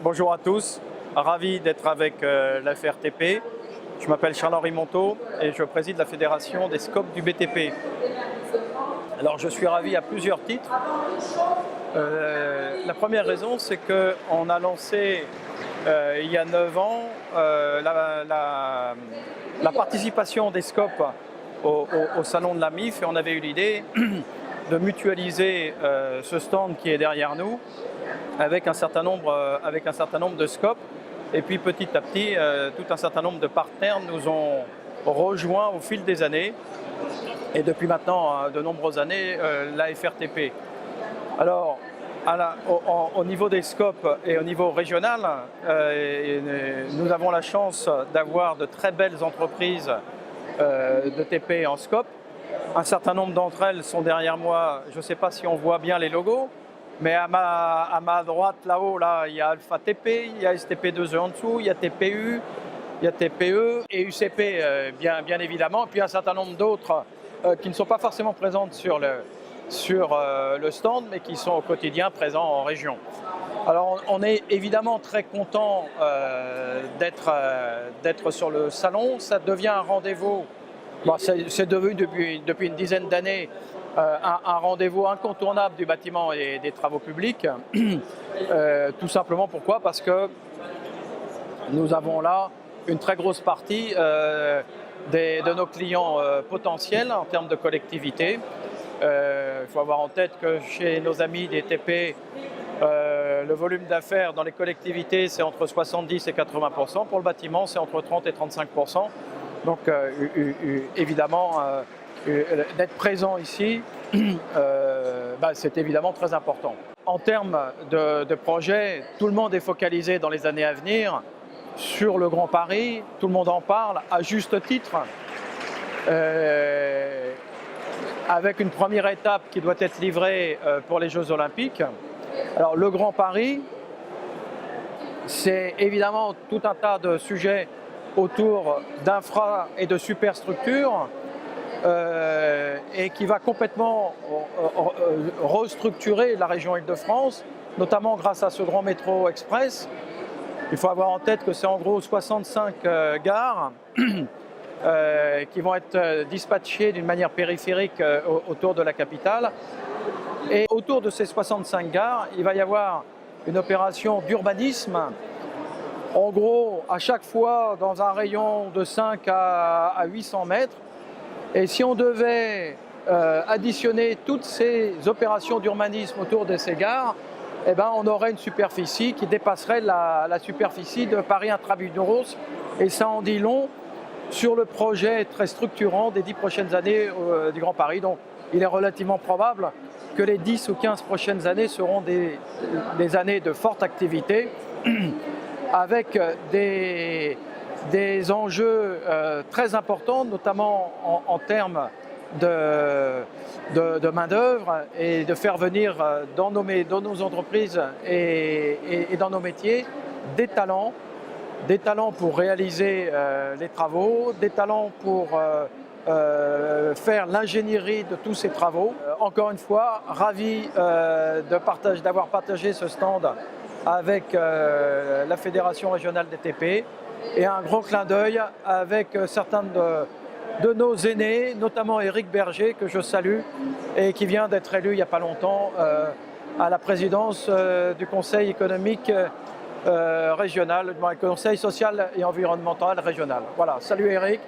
Bonjour à tous, ravi d'être avec la FRTP. Je m'appelle Charles-Henri Monteau et je préside la fédération des SCOP du BTP. Alors je suis ravi à plusieurs titres. La première raison, c'est qu'on a lancé il y a 9 ans la participation des SCOP au salon de la MIF, et on avait eu l'idée de mutualiser ce stand qui est derrière nous avec un certain nombre de SCOP. Et puis petit à petit, tout un certain nombre de partenaires nous ont rejoints au fil des années, et depuis maintenant de nombreuses années, la FRTP. Alors, au niveau des SCOP et au niveau régional, nous avons la chance d'avoir de très belles entreprises de TP en SCOP. Un certain nombre d'entre elles sont derrière moi. Je ne sais pas si on voit bien les logos, mais à ma droite, là-haut, là, il y a Alpha TP, il y a STP2E en dessous, il y a TPU, il y a TPE et UCP, bien évidemment. Et puis un certain nombre d'autres qui ne sont pas forcément présentes sur le stand, mais qui sont au quotidien présents en région. Alors on est évidemment très content d'être sur le salon. Ça devient un rendez-vous, bon, c'est devenu depuis une dizaine d'années un rendez-vous incontournable du bâtiment et des travaux publics. Tout simplement pourquoi? Parce que nous avons là une très grosse partie de nos clients potentiels en termes de collectivité. Il faut avoir en tête que chez nos amis des TP, le volume d'affaires dans les collectivités, c'est entre 70 et 80%. Pour le bâtiment, c'est entre 30 et 35%. Donc, évidemment, d'être présent ici, c'est évidemment très important. En termes de projets, tout le monde est focalisé dans les années à venir sur le Grand Paris. Tout le monde en parle, à juste titre. Avec une première étape qui doit être livrée pour les Jeux Olympiques. Alors le Grand Paris, c'est évidemment tout un tas de sujets autour d'infra et de superstructures et qui va complètement restructurer la région Île-de-France, notamment grâce à ce grand métro express. Il faut avoir en tête que c'est en gros 65 gares qui vont être dispatchés d'une manière périphérique autour de la capitale. Et autour de ces 65 gares, il va y avoir une opération d'urbanisme. En gros, à chaque fois dans un rayon de 5 à 800 mètres. Et si on devait additionner toutes ces opérations d'urbanisme autour de ces gares, eh ben, on aurait une superficie qui dépasserait la superficie de Paris Intramuros. Et ça en dit long sur le projet très structurant des 10 prochaines années du Grand Paris. Donc il est relativement probable que les 10 ou 15 prochaines années seront des années de forte activité avec des enjeux très importants, notamment en termes de main-d'œuvre, et de faire venir dans nos entreprises et dans nos métiers des talents pour réaliser les travaux, des talents pour faire l'ingénierie de tous ces travaux. Encore une fois, ravi d'avoir partagé ce stand avec la Fédération régionale des TP, et un gros clin d'œil avec certains de nos aînés, notamment Éric Berger, que je salue, et qui vient d'être élu il n'y a pas longtemps à la présidence du Conseil économique régional, du Conseil social et environnemental régional. Voilà, salut Éric.